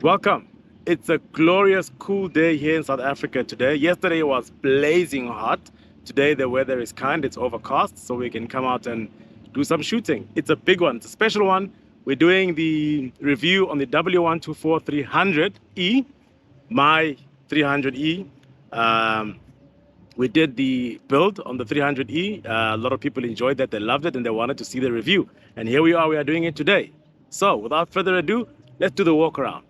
Welcome. It's a glorious, cool day here in South Africa today. Yesterday was blazing hot. Today the weather is kind, it's overcast, so we can come out and do some shooting. It's a big one, it's a special one. We're doing the review on the W124 300E, my 300E. We did the build on the 300E. A lot of people enjoyed that, they loved it, and they wanted to see the review. And here we are doing it today. So without further ado, let's do the walk around.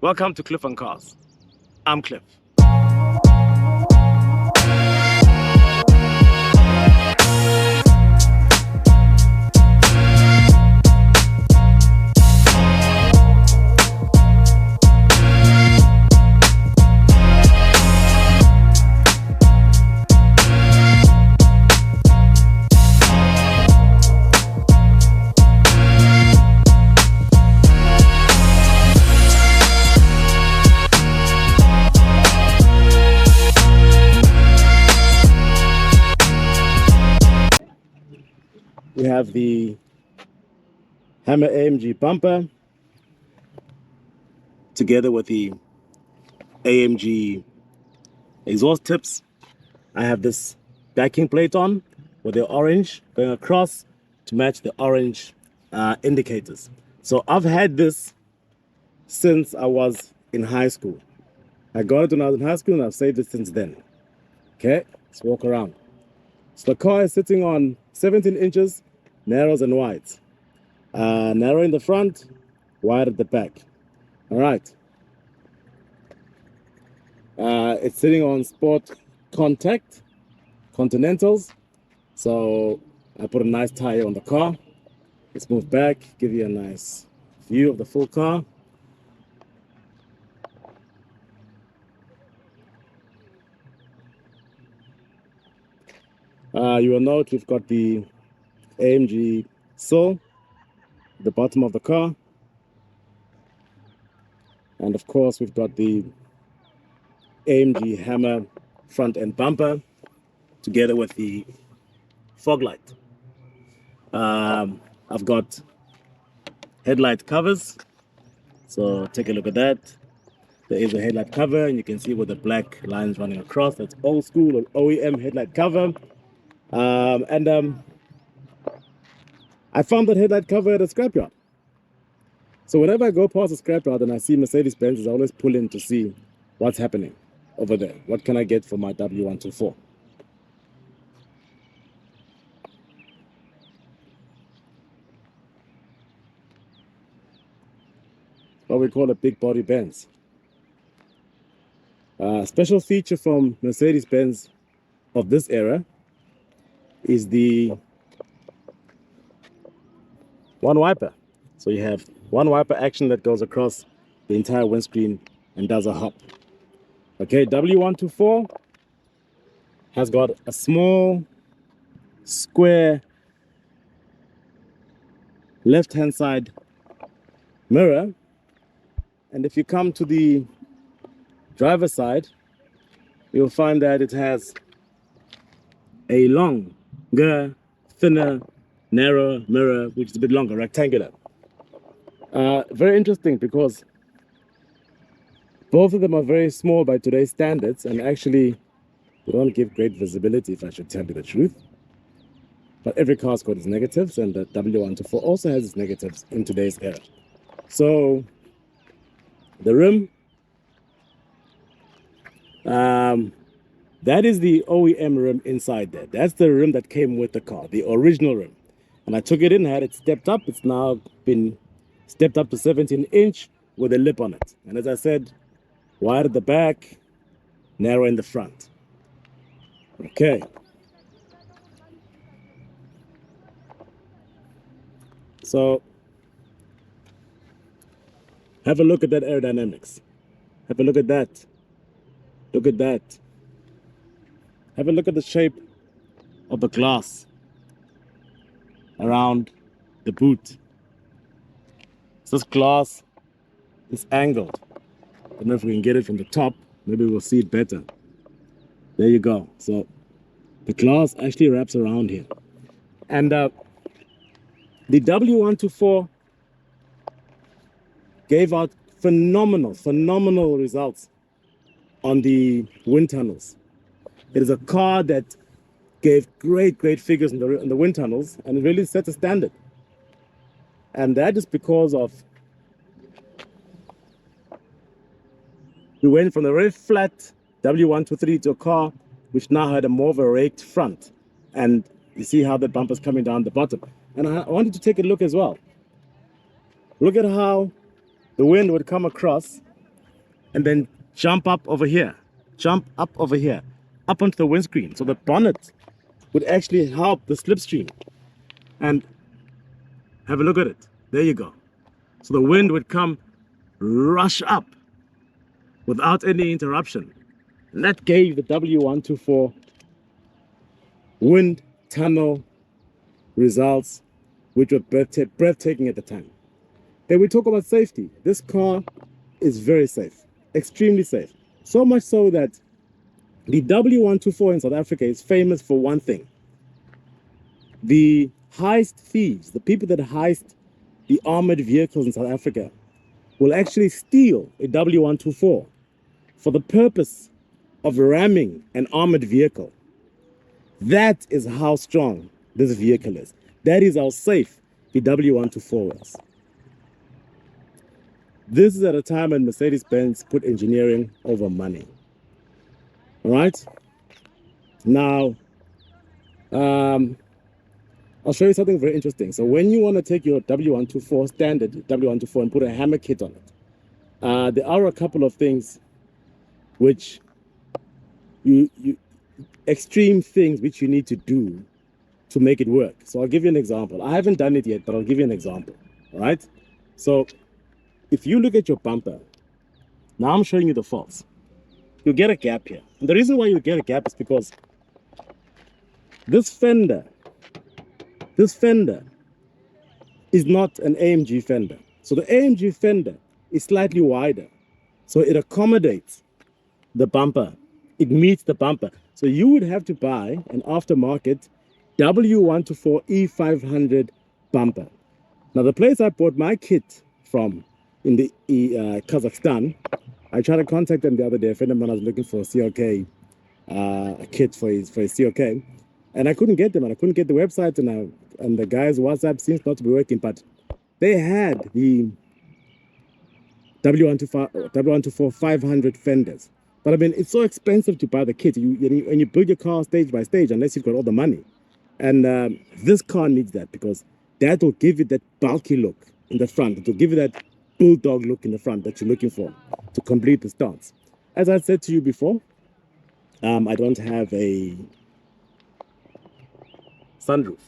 Welcome to Cliff on Cars. I'm Cliff. We have the Hammer AMG bumper together with the AMG exhaust tips. I have this backing plate on with the orange going across to match the orange indicators. So I've had this since I was in high school. I got it when I was in high school and I've saved it since then. Okay, let's walk around. So the car is sitting on 17 inches, narrows and wides. Narrow in the front, wide at the back. All right. It's sitting on Sport Contact Continentals. So I put a nice tire on the car. Let's move back, give you a nice view of the full car. You will note we've got the AMG sole at the bottom of the car, and of course we've got the AMG Hammer front end bumper together with the fog light. I've got headlight covers, so take a look at that. There is a headlight cover and you can see with the black lines running across. That's old school or OEM headlight cover. I found that headlight cover at a scrapyard. So whenever I go past a scrapyard and I see Mercedes Benz, I always pull in to see what's happening over there. What can I get for my W124? What we call a big body Benz. Special feature from Mercedes Benz of this era is the one wiper. So you have one wiper action that goes across the entire windscreen and does a hop. Okay, W124 has got a small square left-hand side mirror, and if you come to the driver's side, you'll find that it has a longer, thinner, narrow mirror, which is a bit longer, rectangular. Very interesting because both of them are very small by today's standards, and actually they don't give great visibility, if I should tell you the truth. But every car's got its negatives, and the W124 also has its negatives in today's era. So the rim, that is the OEM rim inside there. That's the rim that came with the car, the original rim. And I took it in, had it stepped up. It's now been stepped up to 17-inch with a lip on it. And as I said, wide at the back, narrow in the front. Okay. So have a look at that aerodynamics. Have a look at that. Look at that. Have a look at the shape of the glass around the boot. So this glass is angled. I don't know if we can get it from the top. Maybe we'll see it better. There you go. So the glass actually wraps around here. And the The W124 gave out phenomenal results on the wind tunnels. It is a car that gave great figures in the wind tunnels, and it really set a standard. And that is because of, we went from a very flat W123 to a car which now had a more of a raked front. And you see how the bumper's coming down the bottom. And I wanted to take a look as well. Look at how the wind would come across and then jump up over here, up onto the windscreen. So the bonnet would actually help the slipstream. And have a look at it. There you go. So the wind would come, rush up without any interruption. And that gave the W124 wind tunnel results, which were breathtaking at the time. Then we talk about safety. This car is very safe, extremely safe. So much so that the W124 in South Africa is famous for one thing. The heist thieves, the people that heist the armored vehicles in South Africa, will actually steal a W124 for the purpose of ramming an armored vehicle. That is how strong this vehicle is. That is how safe the W124 is. This is at a time when Mercedes Benz put engineering over money. All right? Now, I'll show you something very interesting. So when you want to take your W124, standard W124, and put a hammer kit on it, there are a couple of things which extreme things which you need to do to make it work. So I'll give you an example. I haven't done it yet, but I'll give you an example. All right? So if you look at your bumper, now I'm showing you the faults. You'll get a gap here. And the reason why you get a gap is because this fender is not an AMG fender. So the AMG fender is slightly wider. So it accommodates the bumper. It meets the bumper. So you would have to buy an aftermarket W124 E500 bumper. Now the place I bought my kit from in the Kazakhstan, I tried to contact them the other day. A friend of mine was looking for a CLK, a kit for his CLK, and I couldn't get them, and I couldn't get the website, and the guy's WhatsApp seems not to be working. But they had the W124 500 fenders. But I mean, it's so expensive to buy the kit. When you build your car stage by stage, unless you've got all the money. And this car needs that, because that will give it that bulky look in the front. It will give you that bulldog look in the front that you're looking for to complete the stance. As I said to you before, I don't have a sunroof.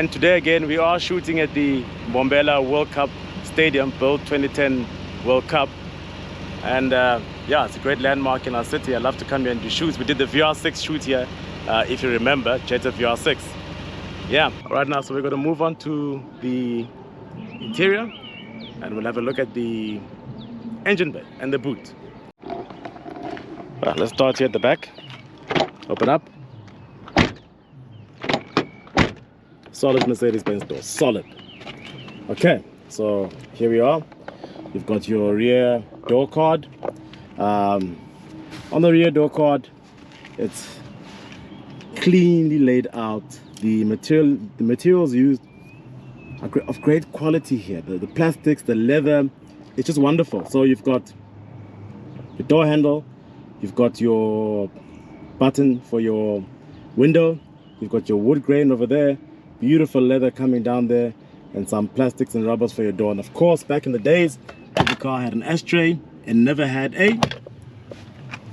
And today again we are shooting at the Mbombela World Cup Stadium, built 2010 World Cup. And yeah, it's a great landmark in our city. I love to come here and do shoots. We did the VR6 shoot here, if you remember, Jetta VR6. Yeah, right now, so we're going to move on to the interior and we'll have a look at the engine bay and the boot. Right, let's start here at the back. Open up. Solid Mercedes Benz door, solid. Okay, so here we are. You've got your rear door card. On the rear door card, it's cleanly laid out. The materials used are of great quality here. The plastics, the leather, it's just wonderful. So you've got your door handle, you've got your button for your window, you've got your wood grain over there, beautiful leather coming down there, and some plastics and rubbers for your door. And of course, back in the days, the car had an ashtray and never had a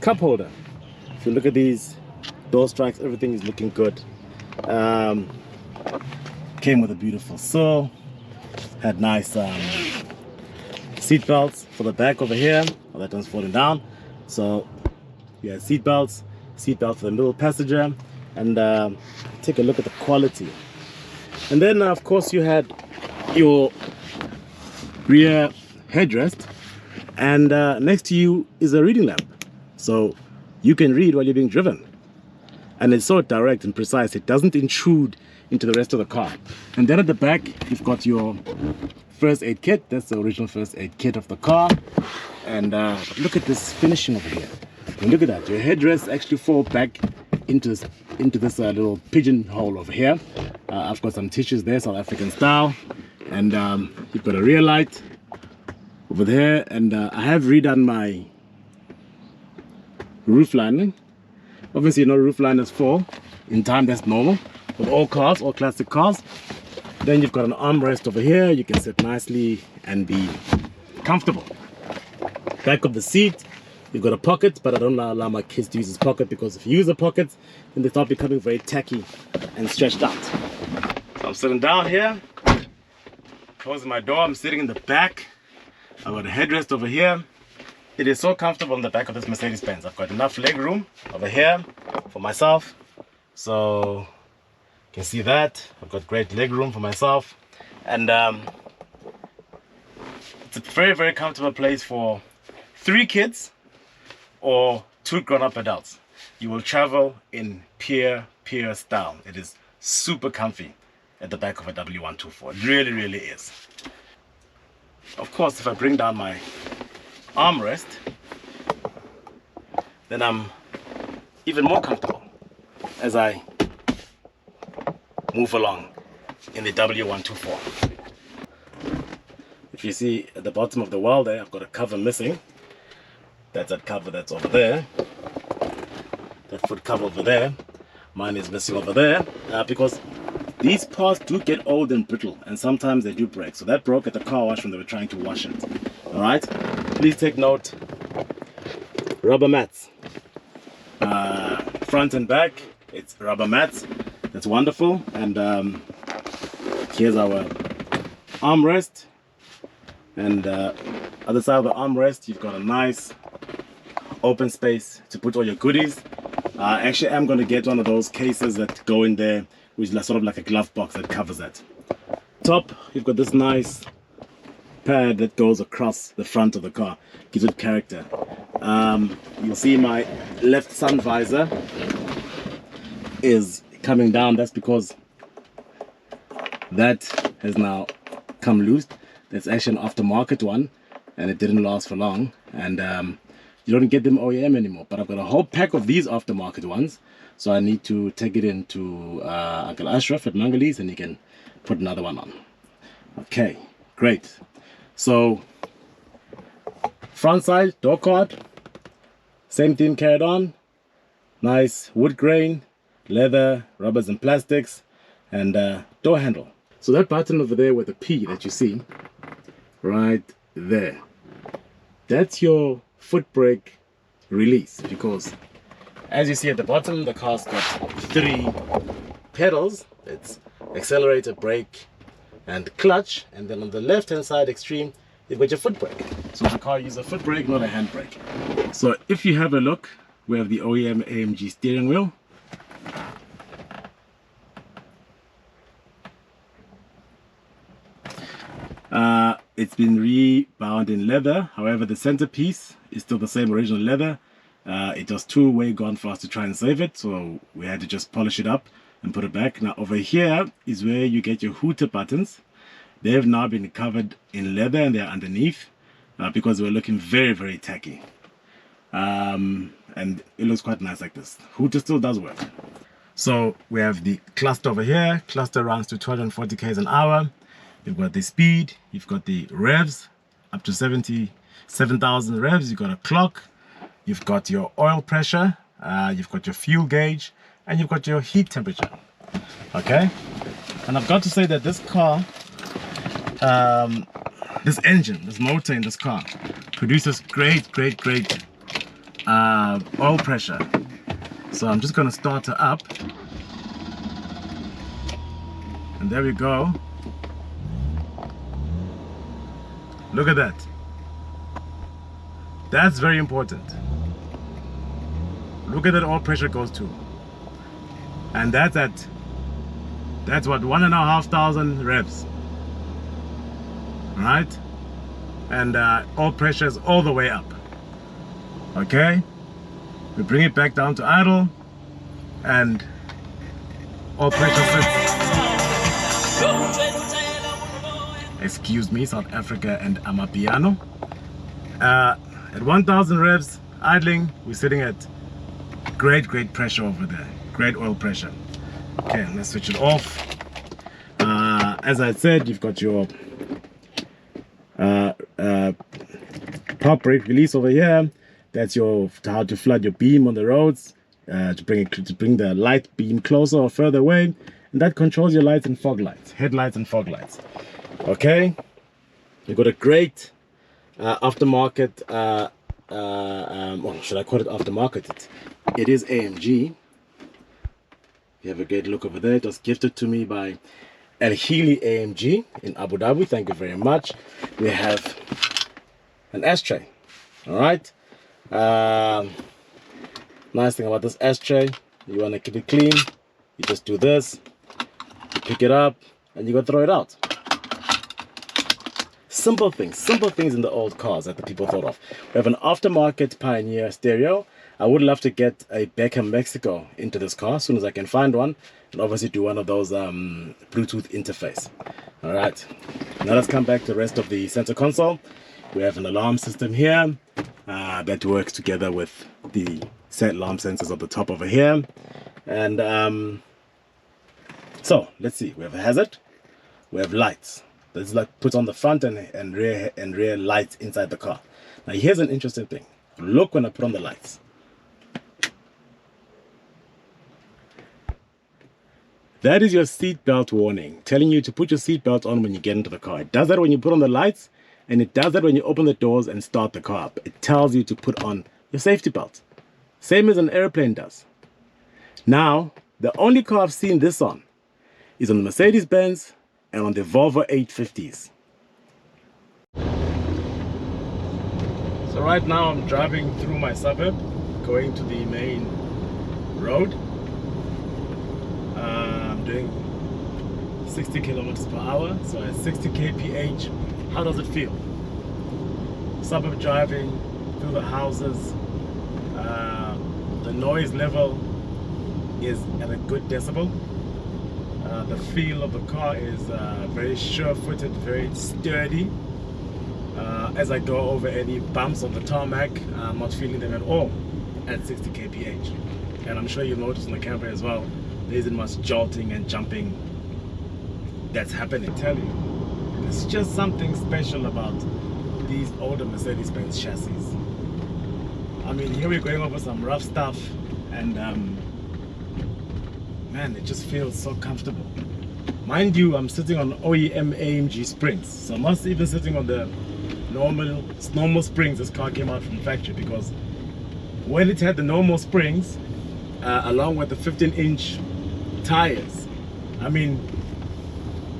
cup holder. If you look at these door strikes, everything is looking good. Came with a beautiful sill, had nice seat belts for the back over here. Oh, that one's falling down. So you had seat belts for the middle passenger, and take a look at the quality. And then of course you had your rear headrest, and next to you is a reading lamp, so you can read while you're being driven. And it's so direct and precise, it doesn't intrude into the rest of the car. And then at the back, you've got your first aid kit. That's the original first aid kit of the car. And look at this finishing over here. And look at that, your headrests actually fall back into this little pigeonhole over here. I've got some tissues there, South African style. And you've got a rear light over there. And I have redone my roof lining. Obviously, roof liners fall in time, that's normal with all cars, all classic cars. Then you've got an armrest over here. You can sit nicely and be comfortable. Back of the seat, you've got a pocket, but I don't allow my kids to use this pocket, because if you use a pocket, then they start becoming very tacky and stretched out. So I'm sitting down here, closing my door. I'm sitting in the back. I've got a headrest over here. It is so comfortable in the back of this Mercedes Benz. I've got enough leg room over here for myself. So you can see that. I've got great leg room for myself. And it's a very, very comfortable place for 3 kids or 2 grown-up adults. You will travel in pier style. It is super comfy at the back of a W124. It really, really is. Of course, if I bring down my armrest, then I'm even more comfortable as I move along in the W124. If you see at the bottom of the wall there, I've got a cover missing. That's that cover that's over there. That foot cover over there. Mine is missing over there because these parts do get old and brittle, and sometimes they do break. So that broke at the car wash when they were trying to wash it. All right, please take note. Rubber mats, front and back, it's rubber mats. That's wonderful. And here's our armrest, and other side of the armrest, you've got a nice open space to put all your goodies. Actually, I'm going to get one of those cases that go in there, which is sort of like a glove box that covers that. Top, you've got this nice pad that goes across the front of the car, gives it character. You'll see my left sun visor is coming down. That's because that has now come loose. That's actually an aftermarket one, and it didn't last for long, and you don't get them OEM anymore. But I've got a whole pack of these aftermarket ones, so I need to take it into Uncle Ashraf at Mangalis, and he can put another one on. Okay, great. So front side door card, same theme carried on. Nice wood grain, leather, rubbers and plastics, and door handle. So that button over there with the P that you see right there, that's your foot brake release, because as you see at the bottom, the car's got 3 pedals. It's accelerator, brake, and clutch. And then on the left-hand side extreme, you've got your foot brake. So the car uses a foot brake, not a hand brake. So if you have a look, we have the OEM AMG steering wheel. It's been rebound in leather. However, the centerpiece is still the same original leather. It was two-way gone for us to try and save it, so we had to just polish it up and put it back. Now over here is where you get your hooter buttons. They have now been covered in leather and they're underneath because we're looking very, very tacky. And it looks quite nice like this. Hooter still does work. So we have the cluster over here. Cluster runs to 240 k's an hour. You've got the speed, you've got the revs, up to 77,000 revs. You've got a clock, you've got your oil pressure, you've got your fuel gauge, and you've got your heat temperature. Okay? And I've got to say that this car, this engine, this motor in this car, produces great oil pressure. So I'm just going to start her up. And there we go. Look at that. That's very important. Look at that oil pressure goes to. And that's what 1,500 revs. Right? And oil pressure is all the way up. Okay? We bring it back down to idle and oil pressure sits. Excuse me, South Africa and Amapiano. At 1,000 revs idling, we're sitting at great pressure over there, great oil pressure. Okay, let's switch it off. As I said, you've got your park brake release over here. That's your how to flood your beam on the roads, to bring the light beam closer or further away, and that controls your lights and fog lights, headlights and fog lights. Okay, you've got a great aftermarket, or should I call it aftermarket? It is AMG. You have a great look over there. It was gifted to me by El Healy AMG in Abu Dhabi. Thank you very much. We have an ashtray. All right. Nice thing about this ashtray, you want to keep it clean, you just do this, you pick it up, and you go throw it out. Simple things in the old cars that the people thought of. We have an aftermarket Pioneer stereo. I would love to get a Beckham Mexico into this car as soon as I can find one, and obviously do one of those Bluetooth interface. All right, now let's come back to the rest of the center console. We have an alarm system here that works together with the set alarm sensors at the top over here. And so let's see, we have a hazard, we have lights. That's like put on the front and rear lights inside the car. Now here's an interesting thing. Look when I put on the lights. That is your seatbelt warning, telling you to put your seatbelt on when you get into the car. It does that when you put on the lights, and it does that when you open the doors and start the car up. It tells you to put on your safety belt. Same as an airplane does. Now, the only car I've seen this on is on the Mercedes Benz and on the Volvo 850s. So right now I'm driving through my suburb, going to the main road. I'm doing 60 kilometers per hour, so at 60 kph. How does it feel? Suburb driving through the houses. The noise level is at a good decibel. The feel of the car is very sure-footed, very sturdy. As I go over any bumps on the tarmac, I'm not feeling them at all at 60 kph. And I'm sure you'll notice on the camera as well, there isn't much jolting and jumping that's happening. Tell you, there's just something special about these older Mercedes Benz chassis. I mean, here we're going over some rough stuff, and man, it just feels so comfortable. Mind you, I'm sitting on OEM AMG springs, so I'm not even sitting on the normal springs this car came out from the factory, because when it had the normal springs along with the 15-inch tires, I mean,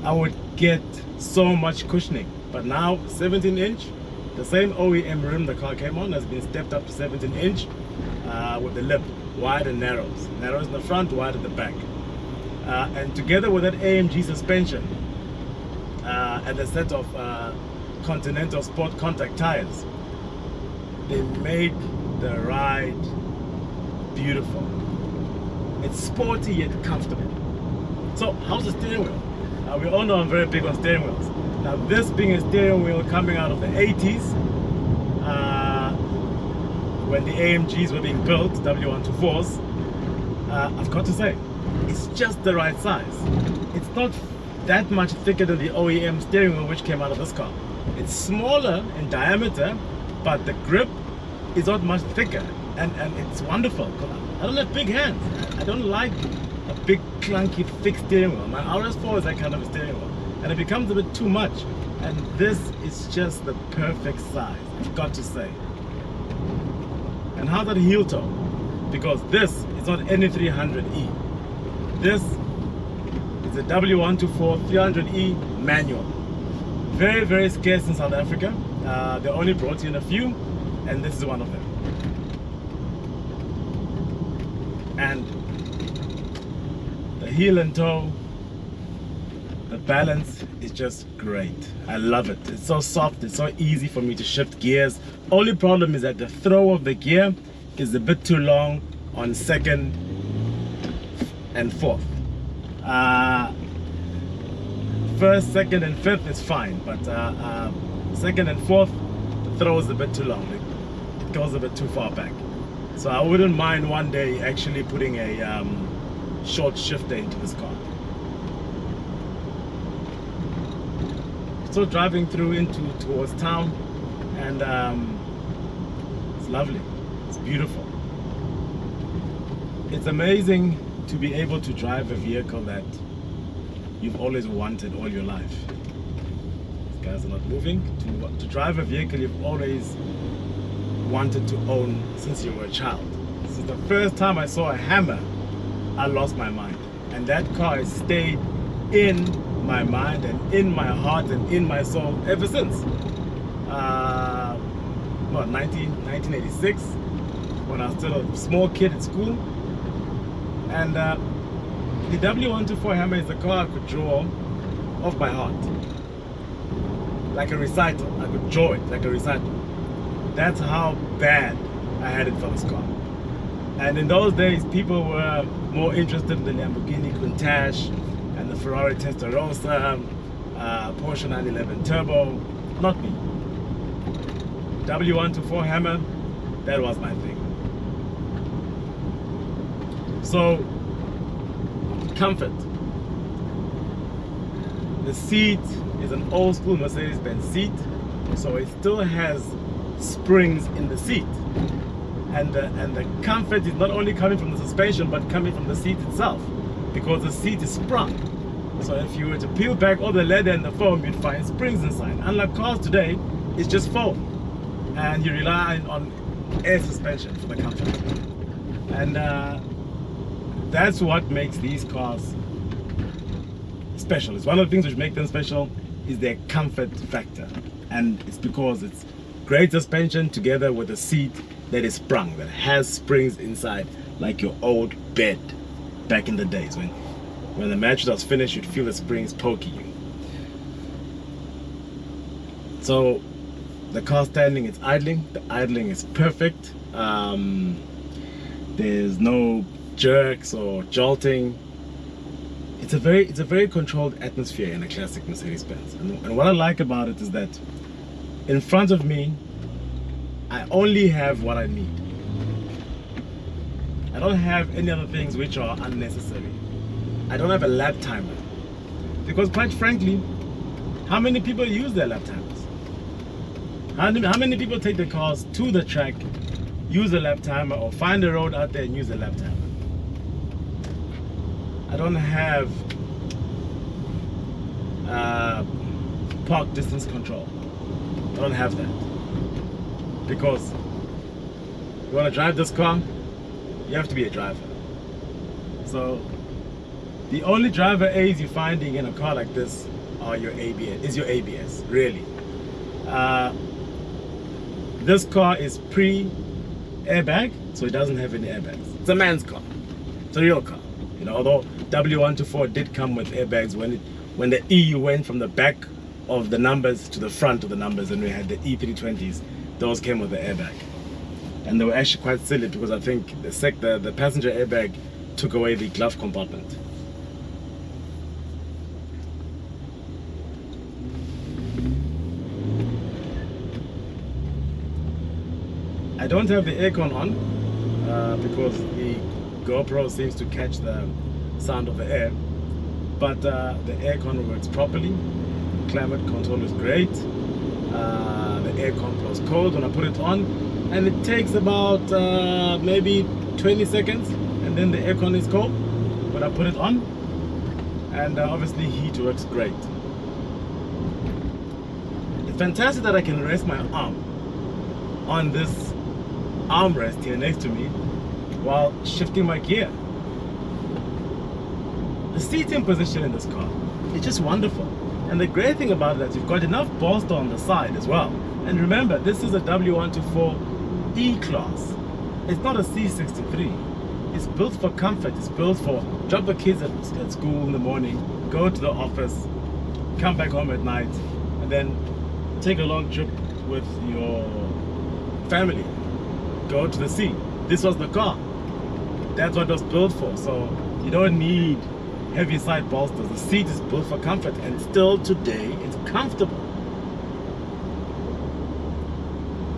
I would get so much cushioning. But now 17-inch, the same OEM rim the car came on has been stepped up to 17-inch with the lip wide and narrows. Narrows in the front, wide at the back. And together with that AMG suspension and a set of Continental Sport contact tires, they make the ride beautiful. It's sporty yet comfortable. So how's the steering wheel? We all know I'm very big on steering wheels. Now this being a steering wheel coming out of the 80s, when the AMGs were being built, W124s, I've got to say, it's just the right size. It's not that much thicker than the OEM steering wheel which came out of this car. It's smaller in diameter, but the grip is not much thicker, and it's wonderful. I don't have big hands. I don't like a big clunky thick steering wheel. My RS4 is that kind of a steering wheel, and it becomes a bit too much, and this is just the perfect size, I've got to say. And how's that heel toe? Because this is not any 300E. This is a W124 300E manual. Very, very scarce in South Africa. They only brought in a few, and this is one of them. And the heel and toe, the balance is just great. I love it. It's so soft, it's so easy for me to shift gears. Only problem is that the throw of the gear is a bit too long on second and fourth. First, second and fifth is fine, but second and fourth, the throw is a bit too long. It goes a bit too far back. So I wouldn't mind one day actually putting a short shifter into this car. So driving through towards town, and it's lovely. It's beautiful. It's amazing to be able to drive a vehicle that you've always wanted all your life. These guys are not moving. To drive a vehicle you've always wanted to own since you were a child. Since the first time I saw a Hammer, I lost my mind. And that car has stayed in my mind and in my heart and in my soul ever since. 1986, when I was still a small kid at school. And the W124 Hammer is the car I could draw off by heart. Like a recital. I could draw it like a recital. That's how bad I had it for this car. And in those days, people were more interested in the Lamborghini Countach and the Ferrari Testarossa, Porsche 911 Turbo. Not me. W124 Hammer, that was my thing. So, comfort. The seat is an old school Mercedes Benz seat, so it still has springs in the seat. And the comfort is not only coming from the suspension, but coming from the seat itself, because the seat is sprung. So if you were to peel back all the leather and the foam, you'd find springs inside. Unlike cars today, it's just foam. And you rely on air suspension for the comfort. And that's what makes these cars special. It's one of the things which make them special is their comfort factor. And it's because it's great suspension together with a seat that is sprung, that has springs inside, like your old bed back in the days when the mattress was finished, you'd feel the springs poking you. So the car standing, it's idling. The idling is perfect. There's no jerks or jolting. It's a very controlled atmosphere in a classic Mercedes Benz. And what I like about it is that in front of me, I only have what I need. I don't have any other things which are unnecessary. I don't have a lap timer. Because quite frankly, how many people use their lap timers? How many people take their cars to the track, use a lap timer, or find a road out there and use a lap timer? I don't have park distance control. I don't have that. Because you want to drive this car, you have to be a driver. So The only driver aids you're finding in a car like this are your ABS, really. This car is pre-airbag, so it doesn't have any airbags. It's a man's car. It's a real car. You know, although W124 did come with airbags when the E went from the back of the numbers to the front of the numbers, and we had the E320s. Those came with the airbag, and they were actually quite silly because I think the passenger airbag took away the glove compartment. I don't have the aircon on because the GoPro seems to catch the sound of the air, but the aircon works properly. Climate control is great. The aircon blows cold when I put it on, and it takes about maybe 20 seconds, and then the aircon is cold when I put it on, and obviously heat works great. It's fantastic that I can rest my arm on this armrest here next to me while shifting my gear. The seating position in this car is just wonderful, and the great thing about it is you've got enough bolster on the side as well. And remember, this is a W124 E-Class. It's not a C63. It's built for comfort. It's built for drop the kids at school in the morning, go to the office, come back home at night, and then take a long trip with your family. Go to the sea. This was the car. That's what it was built for. So you don't need heavy side bolsters. The seat is built for comfort, and still today it's comfortable.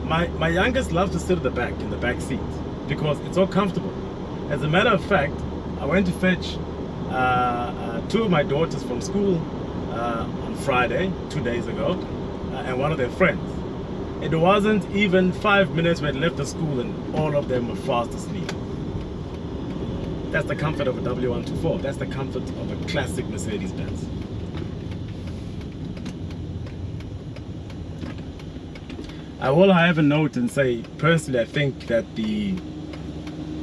My youngest loves to sit at the back, in the back seat, because it's so comfortable. As a matter of fact, I went to fetch two of my daughters from school on Friday, 2 days ago, and one of their friends. It wasn't even 5 minutes when I left the school and all of them were fast asleep. That's the comfort of a W124. That's the comfort of a classic Mercedes Benz. I will, however, note and say, personally, I think that the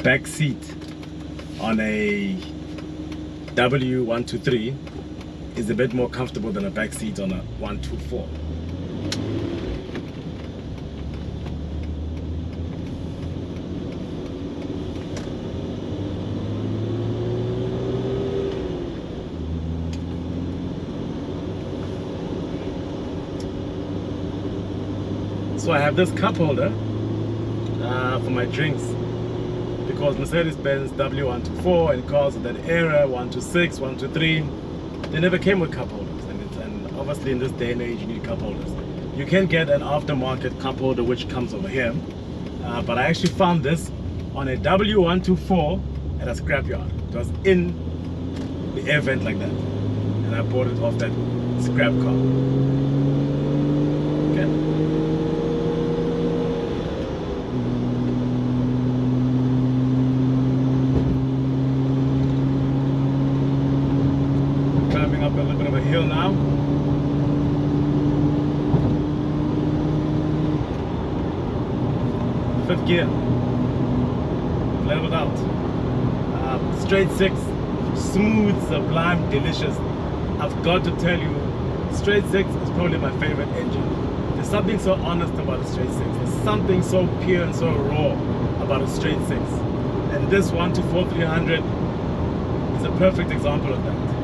back seat on a W123 is a bit more comfortable than a back seat on a 124. So I have this cup holder for my drinks, because Mercedes Benz W124 and cars of that era, 126, 123, they never came with cup holders, and obviously in this day and age you need cup holders. You can get an aftermarket cup holder which comes over here, but I actually found this on a W124 at a scrapyard. It was in the air vent like that, and I bought it off that scrap car. Okay. Up a little bit of a hill now. Fifth gear, leveled out. Straight six, smooth, sublime, delicious. I've got to tell you, straight six is probably my favorite engine. There's something so honest about a straight six. There's something so pure and so raw about a straight six. And this 124 300 is a perfect example of that.